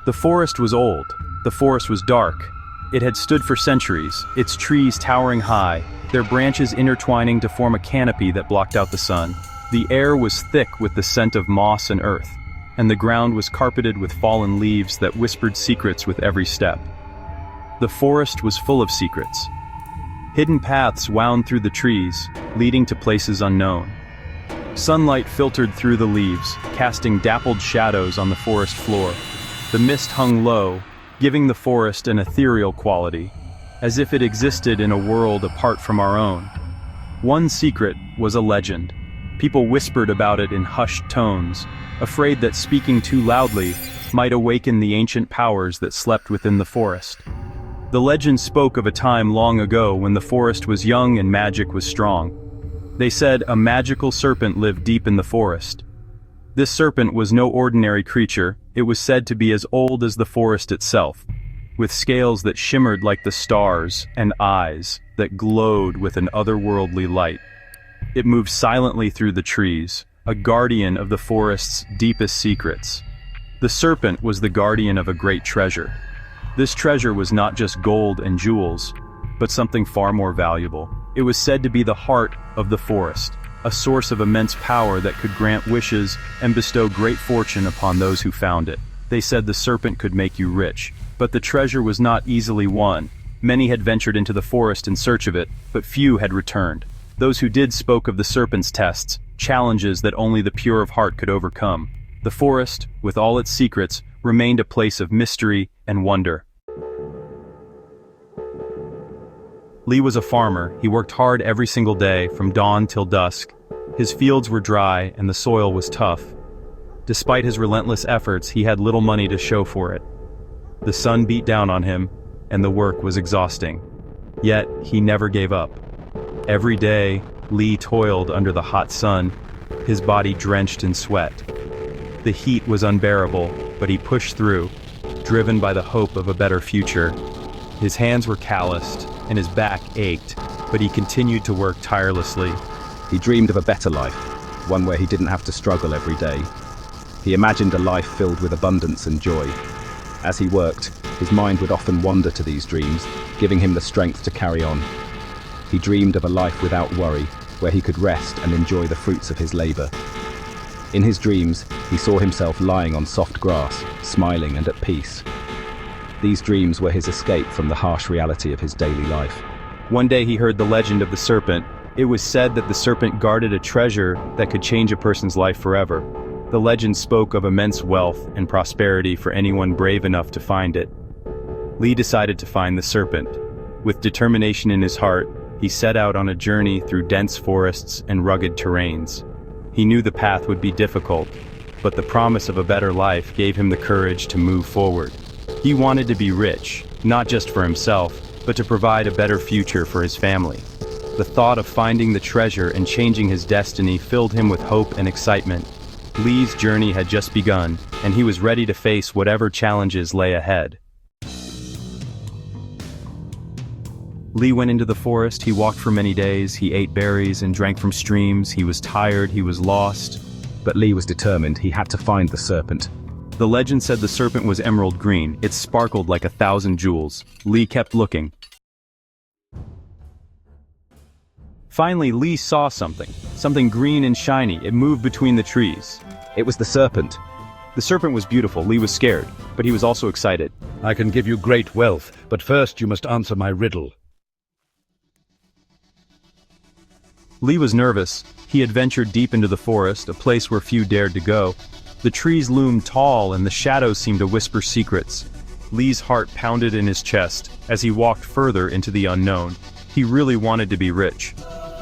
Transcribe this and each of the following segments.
The forest was old. The forest was dark. It had stood for centuries, its trees towering high, their branches intertwining to form a canopy that blocked out the sun. The air was thick with the scent of moss and earth, and the ground was carpeted with fallen leaves that whispered secrets with every step. The forest was full of secrets. Hidden paths wound through the trees, leading to places unknown. Sunlight filtered through the leaves, casting dappled shadows on the forest floor. The mist hung low, giving the forest an ethereal quality, as if it existed in a world apart from our own. One secret was a legend. People whispered about it in hushed tones, afraid that speaking too loudly might awaken the ancient powers that slept within the forest. The legend spoke of a time long ago when the forest was young and magic was strong. They said a magical serpent lived deep in the forest. This serpent was no ordinary creature. It was said to be as old as the forest itself, with scales that shimmered like the stars and eyes that glowed with an otherworldly light. It moved silently through the trees, a guardian of the forest's deepest secrets. The serpent was the guardian of a great treasure. This treasure was not just gold and jewels, but something far more valuable. It was said to be the heart of the forest, a source of immense power that could grant wishes and bestow great fortune upon those who found it. They said the serpent could make you rich, but the treasure was not easily won. Many had ventured into the forest in search of it, but few had returned. Those who did spoke of the serpent's tests, challenges that only the pure of heart could overcome. The forest, with all its secrets, remained a place of mystery and wonder. Lee was a farmer. He worked hard every single day, from dawn till dusk. His fields were dry and the soil was tough. Despite his relentless efforts, he had little money to show for it. The sun beat down on him, and the work was exhausting. Yet, he never gave up. Every day, Lee toiled under the hot sun, his body drenched in sweat. The heat was unbearable, but he pushed through, driven by the hope of a better future. His hands were calloused, and his back ached, but he continued to work tirelessly. He dreamed of a better life, one where he didn't have to struggle every day. He imagined a life filled with abundance and joy. As he worked, his mind would often wander to these dreams, giving him the strength to carry on. He dreamed of a life without worry, where he could rest and enjoy the fruits of his labor. In his dreams, he saw himself lying on soft grass, smiling and at peace. These dreams were his escape from the harsh reality of his daily life. One day he heard the legend of the serpent. It was said that the serpent guarded a treasure that could change a person's life forever. The legend spoke of immense wealth and prosperity for anyone brave enough to find it. Lee decided to find the serpent. With determination in his heart, he set out on a journey through dense forests and rugged terrains. He knew the path would be difficult, but the promise of a better life gave him the courage to move forward. He wanted to be rich, not just for himself, but to provide a better future for his family. The thought of finding the treasure and changing his destiny filled him with hope and excitement. Lee's journey had just begun, and he was ready to face whatever challenges lay ahead. Lee went into the forest. He walked for many days. He ate berries and drank from streams. He was tired. He was lost. But Lee was determined. He had to find the serpent. The legend said the serpent was emerald green. It sparkled like 1,000 jewels. Lee kept looking. Finally, Lee saw something green and shiny. It moved between the trees. It was the serpent. The serpent was beautiful. Lee was scared, but he was also excited. I can give you great wealth, but first you must answer my riddle. Lee was nervous. He had ventured deep into the forest, a place where few dared to go. The trees loomed tall and the shadows seemed to whisper secrets. Lee's heart pounded in his chest as he walked further into the unknown. He really wanted to be rich.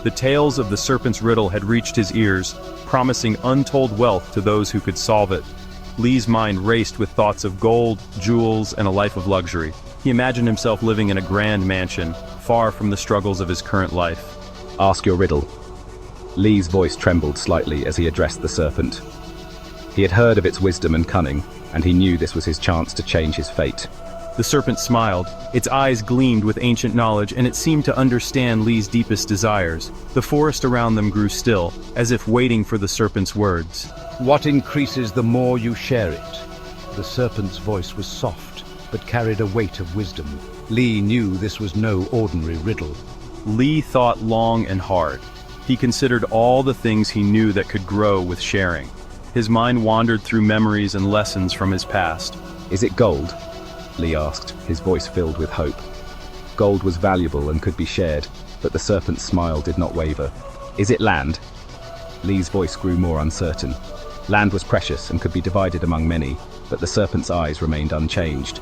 The tales of the serpent's riddle had reached his ears, promising untold wealth to those who could solve it. Lee's mind raced with thoughts of gold, jewels, and a life of luxury. He imagined himself living in a grand mansion, far from the struggles of his current life. Ask your riddle. Lee's voice trembled slightly as he addressed the serpent. He had heard of its wisdom and cunning, and he knew this was his chance to change his fate. The serpent smiled. Its eyes gleamed with ancient knowledge, and it seemed to understand Lee's deepest desires. The forest around them grew still, as if waiting for the serpent's words. What increases the more you share it? The serpent's voice was soft, but carried a weight of wisdom. Lee knew this was no ordinary riddle. Lee thought long and hard. He considered all the things he knew that could grow with sharing. His mind wandered through memories and lessons from his past. Is it gold? Lee asked, his voice filled with hope. Gold was valuable and could be shared, but the serpent's smile did not waver. Is it land? Lee's voice grew more uncertain. Land was precious and could be divided among many, but the serpent's eyes remained unchanged.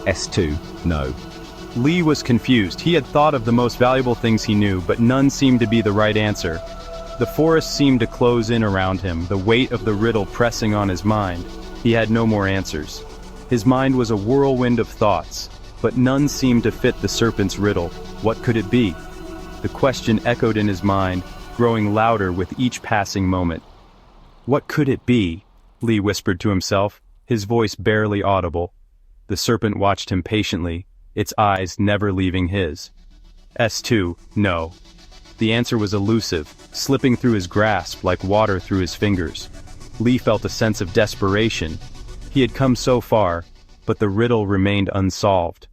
S2, no. Lee was confused. He had thought of the most valuable things he knew, but none seemed to be the right answer. The forest seemed to close in around him, the weight of the riddle pressing on his mind. He had no more answers. His mind was a whirlwind of thoughts, but none seemed to fit the serpent's riddle. What could it be? The question echoed in his mind, growing louder with each passing moment. What could it be? Lee whispered to himself, his voice barely audible. The serpent watched him patiently, its eyes never leaving his. S2, no. The answer was elusive, slipping through his grasp like water through his fingers. Lee felt a sense of desperation. He had come so far, but the riddle remained unsolved.